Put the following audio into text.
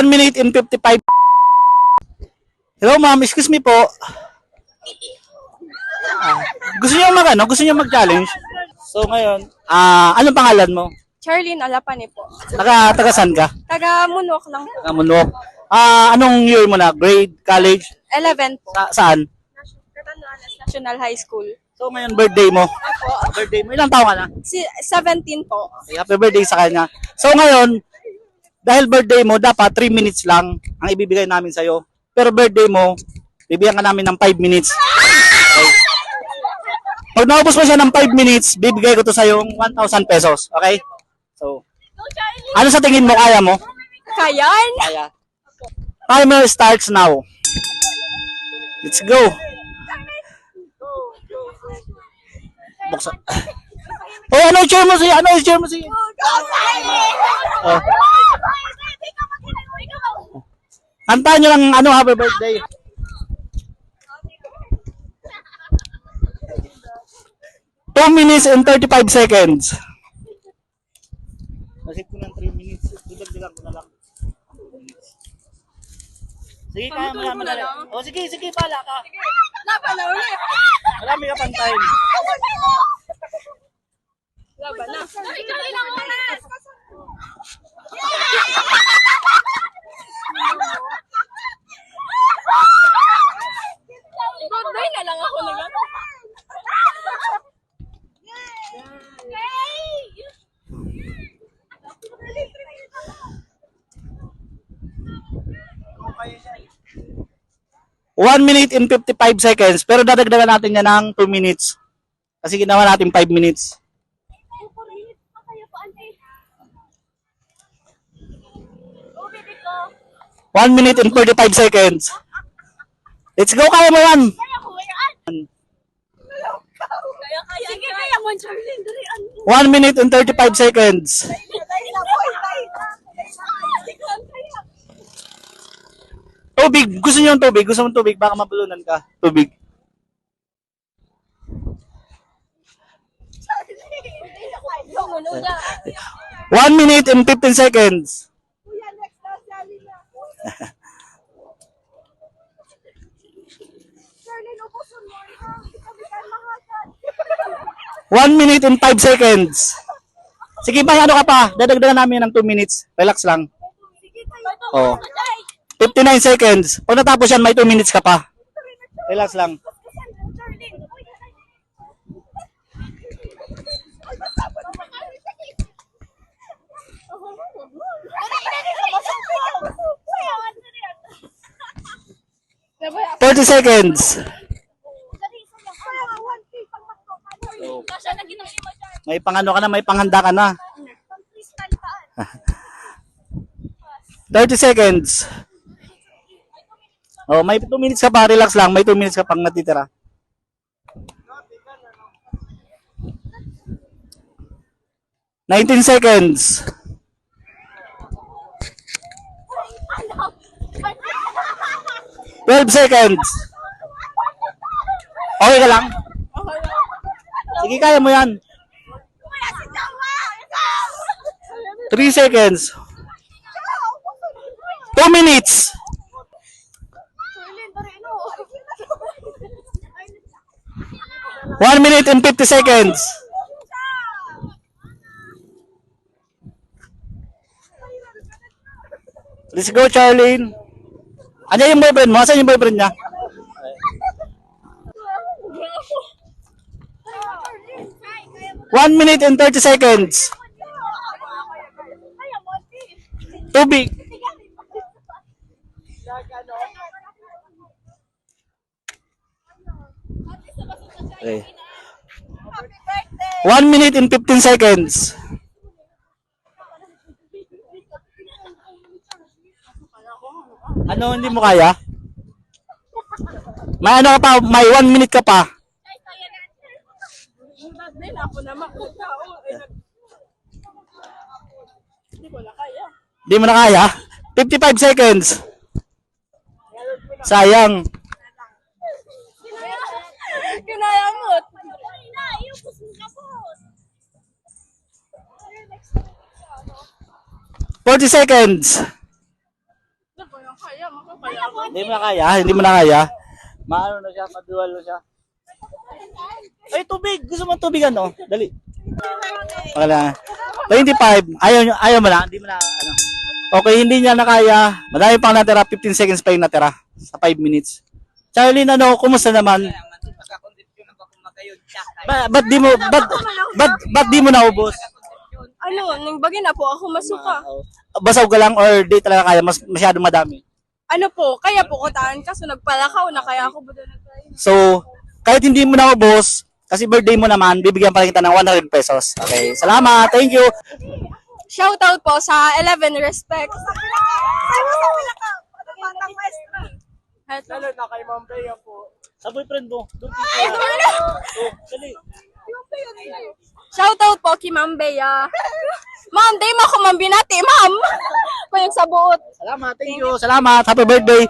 1 minute and 55. Hello ma'am, excuse me po. Gusto niyo Gusto niyo mag-challenge? So ngayon, anong pangalan mo? Charlene Alapani po. Taga saan ka? Taga Munok lang po. Taga Munok. Anong year mo na? Grade, college? 11 po. Saan? National High School. So ngayon birthday mo? Ako, Birthday mo. Ilang taon ka na? 17 po. Okay, happy birthday sa kanya. So ngayon, dahil birthday mo, dapat 3 minutes lang ang ibibigay namin sa'yo. Pero birthday mo, bibigyan ka namin ng 5 minutes. Okay? Pag naubos mo siya ng 5 minutes, bibigay ko to sa'yo 1,000 pesos. Okay? So, ano sa tingin mo, kaya mo? Kayan? Kaya. Timer starts now. Let's go. Buksan. Oh, ano cheer mo siya? Ano cheer mo siya? Oh. Kantahan nyo lang happy birthday. Two minutes and 35 seconds. Nasip ko ng 3 minutes. Dilag ko na lang. Sige, kaya mo na lang. O sige, pala ka. Laban na ulit. Marami ka pang time. Laban na. Ikaw ilang oras. Goodbye na lang ako na gano'n. One minute and 55 seconds. Pero dadagdagan natin yan ng 2 minutes. Kasi ginawa natin 5 minutes. 1 minute and 45 seconds. Let's go, kaya mo yan. Sige, kaya mo, Charlene. 1 minute and 35 seconds. Tubig. Gusto niyo yung tubig? Gusto mo tubig? Baka mabulunan ka. Tubig. One minute and 15 seconds. 1 minute and 5 seconds. Sige pa, ano ka pa? Dadagdagan namin ng 2 minutes. Relax lang. Oh. 59 seconds. Pag natapos yan, may 2 minutes ka pa. Relax lang. $30 seconds. May pangano ka na, may panghanda ka na. 30 seconds. Oh, may 2 minutes ka pa, relax lang. May 2 minutes ka pang natitira. $19 seconds. 12 seconds. Okay ka lang? Sige, kaya mo yan. 3 seconds. 2 minutes. 1 minute and 50 seconds. Let's go, Charlene. Ano yung boyfriend mo? Saan yung boyfriend niya? 1 minute and 30 seconds. Tubig. Okay. 1 minute and 15 seconds. Ano, hindi mo kaya? May ano ka pa, may 1 minute ka pa. Hindi mo na kaya? 55 seconds. Sayang. Kinaya mo. 40 seconds. Hindi mo na kaya. Maano na siya, madual na siya. Ay, tubig! Gusto mo tubig ano? Dali. Wala. 25. Ayaw mo na. Hindi mo na, ano. Okay, hindi niya na kaya. Madami pang natira. 15 seconds pa yung natira. Sa 5 minutes. Charlene, ano, kumusta naman? Ba't di mo naubos? Ano, nang bagay na po ako masuka. Basaw ka lang or di talaga kaya? Masyadong madami. Ano po, kaya po kutaan kaso nagpalakaw na kaya ako ba doon nag-try? So, kahit hindi mo naubos, kasi birthday mo naman, bibigyan pa rin kita ng 100 pesos. Okay, salamat. Thank you. Shoutout po sa 11 Respect. Lalo na kay Ma'am Bea po. Sa boyfriend mo. Doon dito. Dali. Shoutout po kay Ma'am Bea. Ma'am, di mo ako mambinati, ma'am. Payag sa buot. Salamat. Thank you. Salamat. Happy birthday.